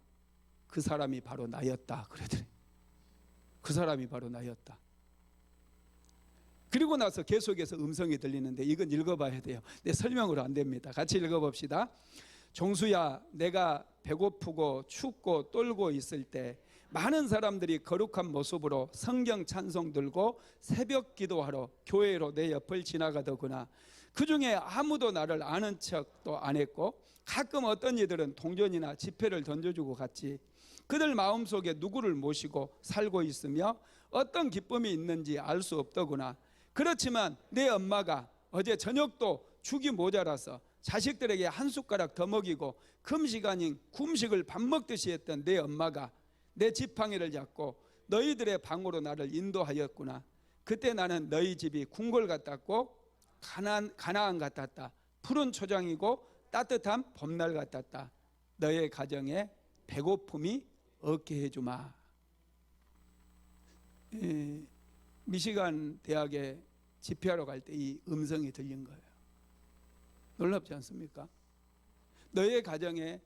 그 사람이 바로 나였다. 그러더래요. 그 사람이 바로 나였다. 그리고 나서 계속해서 음성이 들리는데 이건 읽어봐야 돼요. 내 설명으로 안 됩니다. 같이 읽어봅시다. 종수야, 내가 배고프고 춥고 떨고 있을 때 많은 사람들이 거룩한 모습으로 성경 찬송 들고 새벽 기도하러 교회로 내 옆을 지나가더구나. 그 중에 아무도 나를 아는 척도 안 했고 가끔 어떤 이들은 동전이나 지폐를 던져주고 갔지. 그들 마음속에 누구를 모시고 살고 있으며 어떤 기쁨이 있는지 알 수 없더구나. 그렇지만 내 엄마가 어제 저녁도 죽이 모자라서 자식들에게 한 숟가락 더 먹이고 금식 아닌 굶식을 밥 먹듯이 했던 내 엄마가 내 지팡이를 잡고 너희들의 방으로 나를 인도하였구나. 그때 나는 너희 집이 궁궐 같았고 가나안 같았다. 푸른 초장이고 따뜻한 봄날 같았다. 너의 가정에 배고픔이 없게 해주마. 미시간 대학에 집회하러 갈 때 이 음성이 들린 거예요. 놀랍지 않습니까? 너의 가정에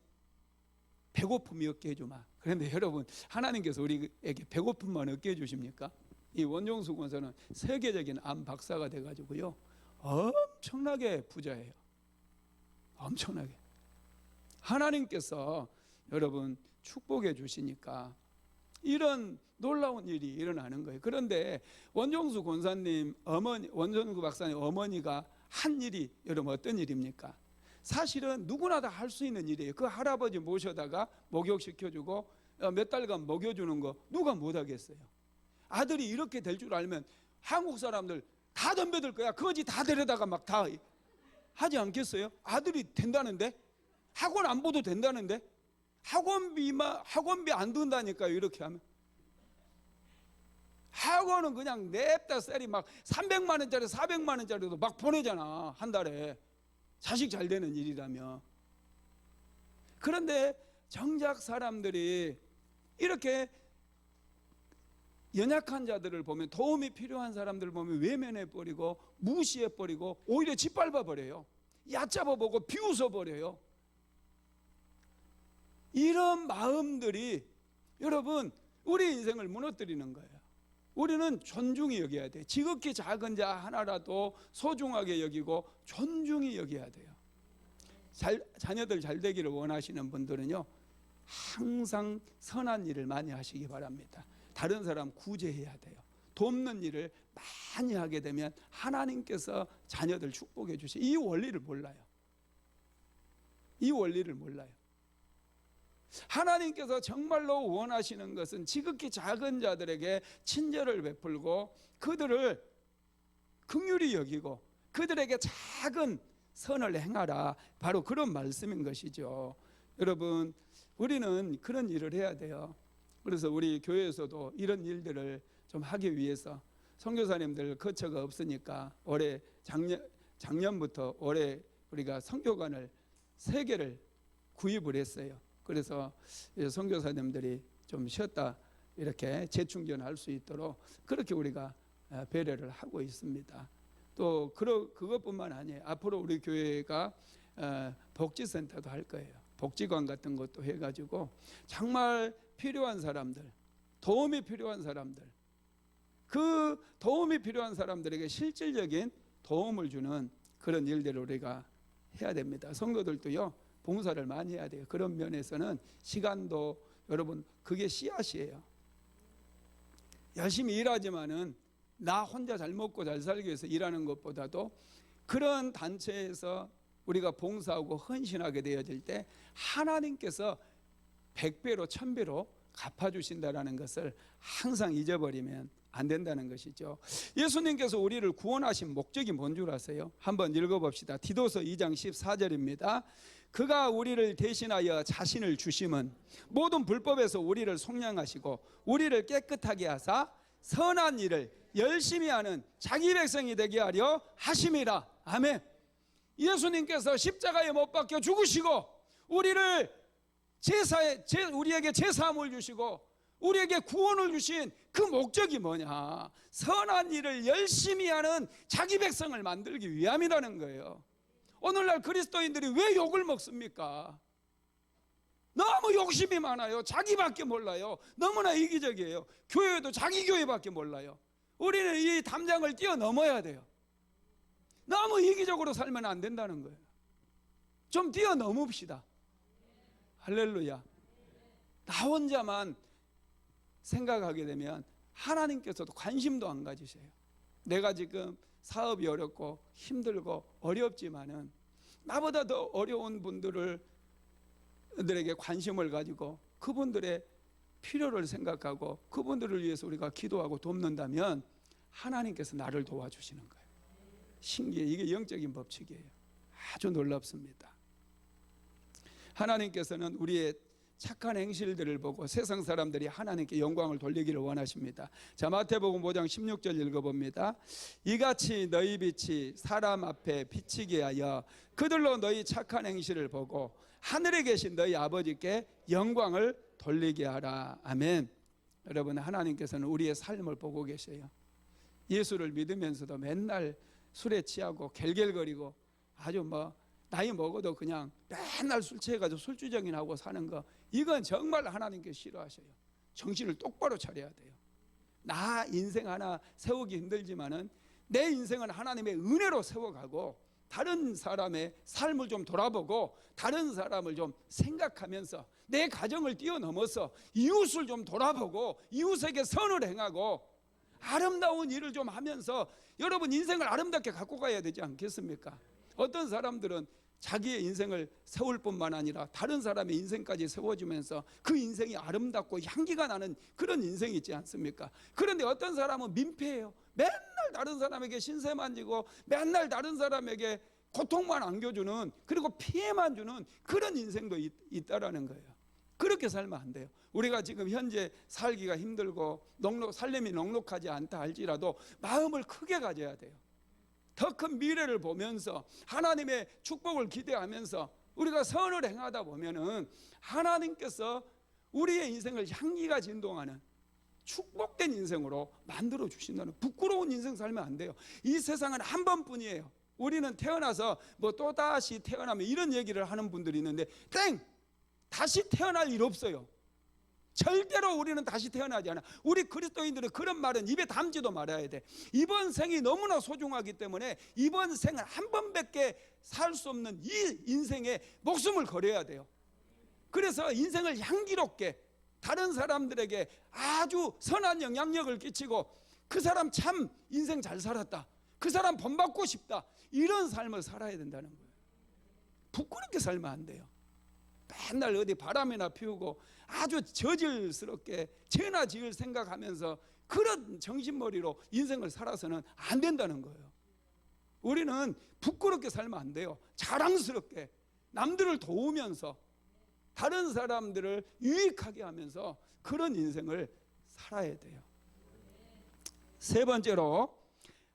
배고픔이 없게 해주마. 그런데 여러분, 하나님께서 우리에게 배고픔만 없게 해주십니까? 이 원종수 권사는 세계적인 암 박사가 돼가지고요, 엄청나게 부자예요. 엄청나게. 하나님께서 여러분 축복해 주시니까 이런 놀라운 일이 일어나는 거예요. 그런데 원종수 권사님 어머니, 원종수 박사님 어머니가 한 일이 여러분 어떤 일입니까? 사실은 누구나 다 할 수 있는 일이에요. 그 할아버지 모셔다가 목욕시켜주고 몇 달간 먹여주는 거 누가 못하겠어요? 아들이 이렇게 될 줄 알면 한국 사람들 다 덤벼들 거야. 거지 다 데려다가 막 다 하지 않겠어요? 아들이 된다는데? 학원 안 보도 된다는데? 학원비 안 든다니까요. 이렇게 하면 학원은 그냥 냅다 셀이 막 300만 원짜리 400만 원짜리도 막 보내잖아. 한 달에. 자식 잘 되는 일이라며. 그런데 정작 사람들이 이렇게 연약한 자들을 보면, 도움이 필요한 사람들을 보면 외면해버리고 무시해버리고 오히려 짓밟아버려요. 얕잡아보고 비웃어버려요. 이런 마음들이 여러분 우리 인생을 무너뜨리는 거예요. 우리는 존중히 여겨야 돼요. 지극히 작은 자 하나라도 소중하게 여기고 존중히 여겨야 돼요. 자녀들 잘 되기를 원하시는 분들은요, 항상 선한 일을 많이 하시기 바랍니다. 다른 사람 구제해야 돼요. 돕는 일을 많이 하게 되면 하나님께서 자녀들 축복해 주시. 이 원리를 몰라요. 이 원리를 몰라요. 하나님께서 정말로 원하시는 것은 지극히 작은 자들에게 친절을 베풀고 그들을 긍휼히 여기고 그들에게 작은 선을 행하라. 바로 그런 말씀인 것이죠. 여러분, 우리는 그런 일을 해야 돼요. 그래서 우리 교회에서도 이런 일들을 좀 하기 위해서 선교사님들 거처가 없으니까 올해 작년부터 올해 우리가 선교관을 3개를 구입을 했어요. 그래서 선교사님들이 좀 쉬었다 이렇게 재충전할 수 있도록 그렇게 우리가 배려를 하고 있습니다. 또 그것뿐만 아니에요. 앞으로 우리 교회가 복지센터도 할 거예요. 복지관 같은 것도 해가지고 정말 필요한 사람들, 도움이 필요한 사람들, 그 도움이 필요한 사람들에게 실질적인 도움을 주는 그런 일들을 우리가 해야 됩니다. 성도들도요, 봉사를 많이 해야 돼요. 그런 면에서는 시간도 여러분 그게 씨앗이에요. 열심히 일하지만은 나 혼자 잘 먹고 잘 살기 위해서 일하는 것보다도 그런 단체에서 우리가 봉사하고 헌신하게 되어질 때 하나님께서 100배로 1000배로 갚아주신다는 것을 항상 잊어버리면 안 된다는 것이죠. 예수님께서 우리를 구원하신 목적이 뭔 줄 아세요? 한번 읽어봅시다. 디도서 2장 14절입니다. 그가 우리를 대신하여 자신을 주심은 모든 불법에서 우리를 속량하시고 우리를 깨끗하게 하사 선한 일을 열심히 하는 자기 백성이 되게 하려 하심이라. 아멘. 예수님께서 십자가에 못 박혀 죽으시고 우리를 우리에게 제사함을 주시고 우리에게 구원을 주신 그 목적이 뭐냐? 선한 일을 열심히 하는 자기 백성을 만들기 위함이라는 거예요. 오늘날 그리스도인들이 왜 욕을 먹습니까? 너무 욕심이 많아요. 자기밖에 몰라요. 너무나 이기적이에요. 교회도 자기 교회밖에 몰라요. 우리는 이 담장을 뛰어넘어야 돼요. 너무 이기적으로 살면 안 된다는 거예요. 좀 뛰어넘읍시다. 할렐루야. 나 혼자만 생각하게 되면 하나님께서도 관심도 안 가지세요. 내가 지금 사업이 어렵고 힘들고 어렵지만은 나보다 더 어려운 분들에게 관심을 가지고 그분들의 필요를 생각하고 그분들을 위해서 우리가 기도하고 돕는다면 하나님께서 나를 도와주시는 거예요. 신기해. 이게 영적인 법칙이에요. 아주 놀랍습니다. 하나님께서는 우리의 착한 행실들을 보고 세상 사람들이 하나님께 영광을 돌리기를 원하십니다. 자, 마태복음 5장 16절 읽어봅니다. 이같이 너희 빛이 사람 앞에 비치게 하여 그들로 너희 착한 행실을 보고 하늘에 계신 너희 아버지께 영광을 돌리게 하라. 아멘. 여러분, 하나님께서는 우리의 삶을 보고 계셔요. 예수를 믿으면서도 맨날 술에 취하고 갤갤거리고 아주 나이 먹어도 그냥 맨날 술 취해가지고 술주정인하고 사는 거, 이건 정말 하나님께 싫어하셔요. 정신을 똑바로 차려야 돼요. 나 인생 하나 세우기 힘들지만은 내 인생은 하나님의 은혜로 세워가고 다른 사람의 삶을 좀 돌아보고 다른 사람을 좀 생각하면서 내 가정을 뛰어넘어서 이웃을 좀 돌아보고 이웃에게 선을 행하고 아름다운 일을 좀 하면서 여러분 인생을 아름답게 갖고 가야 되지 않겠습니까? 어떤 사람들은 자기의 인생을 세울 뿐만 아니라 다른 사람의 인생까지 세워주면서 그 인생이 아름답고 향기가 나는 그런 인생이 있지 않습니까? 그런데 어떤 사람은 민폐예요. 맨날 다른 사람에게 신세 만지고 맨날 다른 사람에게 고통만 안겨주는, 그리고 피해만 주는 그런 인생도 있다라는 거예요. 그렇게 살면 안 돼요. 우리가 지금 현재 살기가 힘들고 살림이 넉넉하지 않다 할지라도 마음을 크게 가져야 돼요. 더 큰 미래를 보면서 하나님의 축복을 기대하면서 우리가 선을 행하다 보면은 하나님께서 우리의 인생을 향기가 진동하는 축복된 인생으로 만들어 주신다는, 부끄러운 인생 살면 안 돼요. 이 세상은 한 번뿐이에요. 우리는 태어나서 또다시 태어나면 이런 얘기를 하는 분들이 있는데 다시 태어날 일 없어요. 절대로 우리는 다시 태어나지 않아. 우리 그리스도인들은 그런 말은 입에 담지도 말아야 돼. 이번 생이 너무나 소중하기 때문에 이번 생을 한 번밖에 살 수 없는 이 인생에 목숨을 걸어야 돼요. 그래서 인생을 향기롭게 다른 사람들에게 아주 선한 영향력을 끼치고 그 사람 참 인생 잘 살았다, 그 사람 본받고 싶다, 이런 삶을 살아야 된다는 거예요. 부끄럽게 살면 안 돼요. 맨날 어디 바람이나 피우고 아주 저질스럽게 죄나 지을 생각하면서 그런 정신머리로 인생을 살아서는 안 된다는 거예요. 우리는 부끄럽게 살면 안 돼요. 자랑스럽게 남들을 도우면서 다른 사람들을 유익하게 하면서 그런 인생을 살아야 돼요. 세 번째로,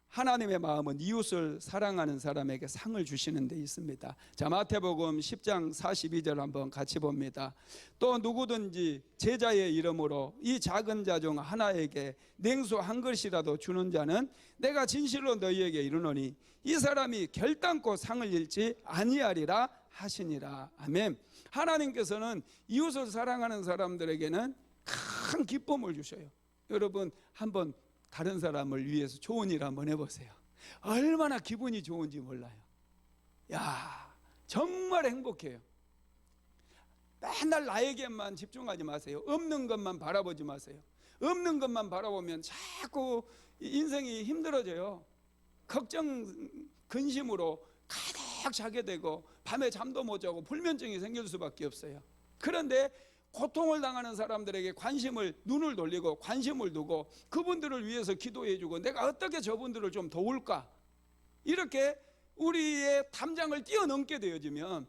하나님의 마음은 이웃을 사랑하는 사람에게 상을 주시는 데 있습니다. 자, 마태복음 10장 42절 한번 같이 봅니다. 또 누구든지 제자의 이름으로 이 작은 자 중 하나에게 냉수 한 그릇이라도 주는 자는 내가 진실로 너희에게 이르노니 이 사람이 결단코 상을 잃지 아니하리라 하시니라. 아멘. 하나님께서는 이웃을 사랑하는 사람들에게는 큰 기쁨을 주셔요. 여러분, 한번 다른 사람을 위해서 좋은 일 한번 해보세요. 얼마나 기분이 좋은지 몰라요. 야, 정말 행복해요. 맨날 나에게만 집중하지 마세요. 없는 것만 바라보지 마세요. 없는 것만 바라보면 자꾸 인생이 힘들어져요. 걱정, 근심으로 가득 자게 되고 밤에 잠도 못 자고 불면증이 생길 수밖에 없어요. 그런데 고통을 당하는 사람들에게 눈을 돌리고 관심을 두고 그분들을 위해서 기도해주고 내가 어떻게 저분들을 좀 도울까, 이렇게 우리의 담장을 뛰어넘게 되어지면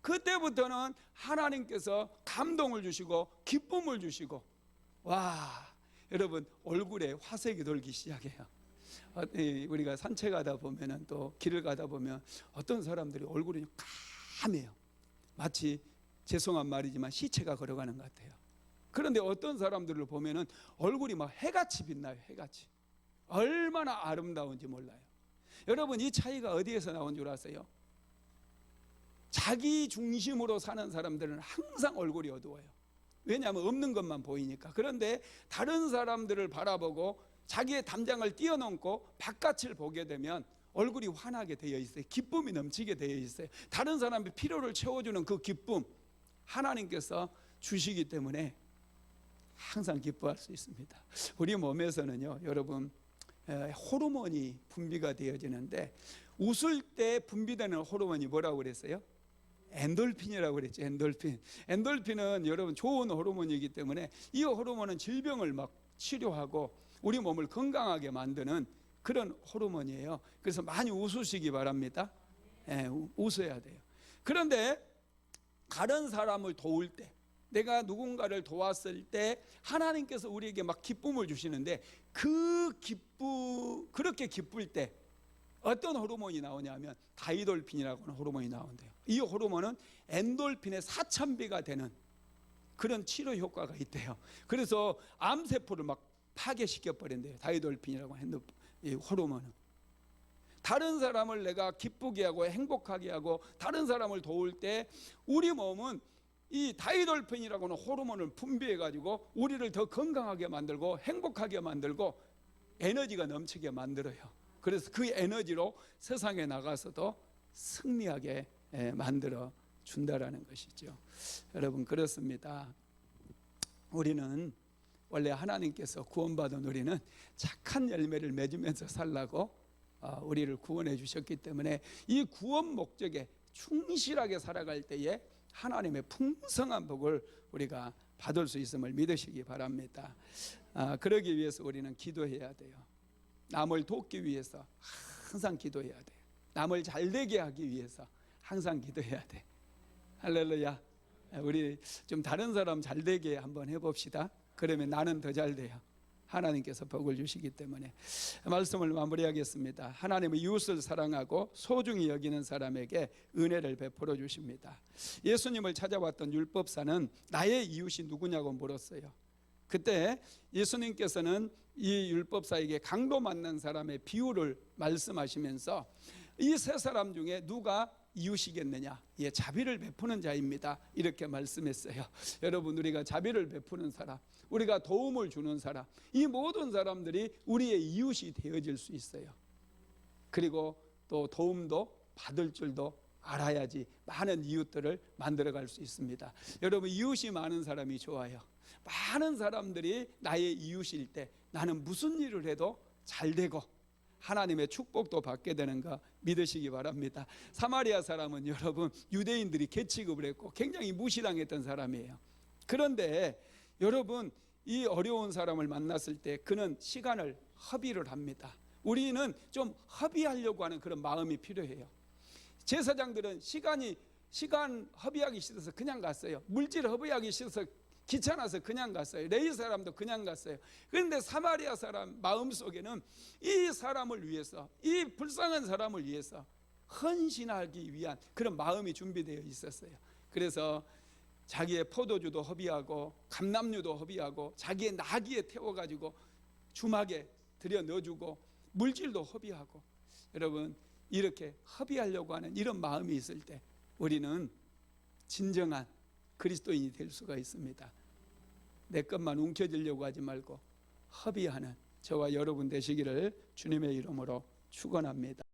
그때부터는 하나님께서 감동을 주시고 기쁨을 주시고, 와, 여러분 얼굴에 화색이 돌기 시작해요. 우리가 산책하다 보면은 또 길을 가다 보면 어떤 사람들이 얼굴이 까매요. 마치, 죄송한 말이지만 시체가 걸어가는 것 같아요. 그런데 어떤 사람들을 보면은 얼굴이 막 해같이 빛나요. 해같이. 얼마나 아름다운지 몰라요. 여러분, 이 차이가 어디에서 나온 줄 아세요? 자기 중심으로 사는 사람들은 항상 얼굴이 어두워요. 왜냐하면 없는 것만 보이니까. 그런데 다른 사람들을 바라보고 자기의 담장을 뛰어넘고 바깥을 보게 되면 얼굴이 환하게 되어 있어요. 기쁨이 넘치게 되어 있어요. 다른 사람의 필요를 채워주는 그 기쁨, 하나님께서 주시기 때문에 항상 기뻐할 수 있습니다. 우리 몸에서는요, 여러분, 호르몬이 분비가 되어지는데 웃을 때 분비되는 호르몬이 뭐라고 그랬어요? 엔돌핀이라고 그랬죠. 엔돌핀은 여러분 좋은 호르몬이기 때문에 이 호르몬은 질병을 막 치료하고 우리 몸을 건강하게 만드는 그런 호르몬이에요. 그래서 많이 웃으시기 바랍니다. 웃어야 돼요. 그런데 다른 사람을 도울 때, 내가 누군가를 도왔을 때 하나님께서 우리에게 막 기쁨을 주시는데 그렇게 기쁠 때 어떤 호르몬이 나오냐면 다이돌핀이라고 하는 호르몬이 나온대요. 이 호르몬은 엔돌핀의 4000배가 되는 그런 치료 효과가 있대요. 그래서 암세포를 막 파괴시켜 버린대요. 다이돌핀이라고 하는 이 호르몬은. 다른 사람을 내가 기쁘게 하고 행복하게 하고 다른 사람을 도울 때 우리 몸은 이 다이돌핀이라고 하는 호르몬을 분비해 가지고 우리를 더 건강하게 만들고 행복하게 만들고 에너지가 넘치게 만들어요. 그래서 그 에너지로 세상에 나가서도 승리하게 만들어 준다라는 것이죠. 여러분, 그렇습니다. 우리는 원래 하나님께서 구원받은 우리는 착한 열매를 맺으면서 살라고 우리를 구원해 주셨기 때문에 이 구원 목적에 충실하게 살아갈 때에 하나님의 풍성한 복을 우리가 받을 수 있음을 믿으시기 바랍니다. 그러기 위해서 우리는 기도해야 돼요. 남을 돕기 위해서 항상 기도해야 돼요. 남을 잘되게 하기 위해서 항상 기도해야 돼. 할렐루야. 우리 좀 다른 사람 잘되게 한번 해봅시다. 그러면 나는 더 잘돼요. 하나님께서 복을 주시기 때문에. 말씀을 마무리하겠습니다. 하나님은 이웃을 사랑하고 소중히 여기는 사람에게 은혜를 베풀어 주십니다. 예수님을 찾아왔던 율법사는 나의 이웃이 누구냐고 물었어요. 그때 예수님께서는 이 율법사에게 강도 만난 사람의 비유를 말씀하시면서 이 세 사람 중에 누가 이웃이겠느냐? 예, 자비를 베푸는 자입니다. 이렇게 말씀했어요. 여러분, 우리가 자비를 베푸는 사람, 우리가 도움을 주는 사람, 이 모든 사람들이 우리의 이웃이 되어질 수 있어요. 그리고 또 도움도 받을 줄도 알아야지 많은 이웃들을 만들어갈 수 있습니다. 여러분, 이웃이 많은 사람이 좋아요. 많은 사람들이 나의 이웃일 때 나는 무슨 일을 해도 잘 되고 하나님의 축복도 받게 되는 거 믿으시기 바랍니다. 사마리아 사람은 여러분 유대인들이 개취급을 했고 굉장히 무시당했던 사람이에요. 그런데 여러분, 이 어려운 사람을 만났을 때 그는 시간을 허비를 합니다. 우리는 좀 허비하려고 하는 그런 마음이 필요해요. 제사장들은 시간 허비하기 싫어서 그냥 갔어요. 물질 허비하기 싫어서 귀찮아서 그냥 갔어요. 레위 사람도 그냥 갔어요. 그런데 사마리아 사람 마음속에는 이 사람을 위해서, 이 불쌍한 사람을 위해서 헌신하기 위한 그런 마음이 준비되어 있었어요. 그래서 자기의 포도주도 허비하고 감람류도 허비하고 자기의 나귀에 태워가지고 주막에 들여 넣어주고 물질도 허비하고. 여러분, 이렇게 허비하려고 하는 이런 마음이 있을 때 우리는 진정한 그리스도인이 될 수가 있습니다. 내 것만 움켜쥐려고 하지 말고 허비하는 저와 여러분 되시기를 주님의 이름으로 축원합니다.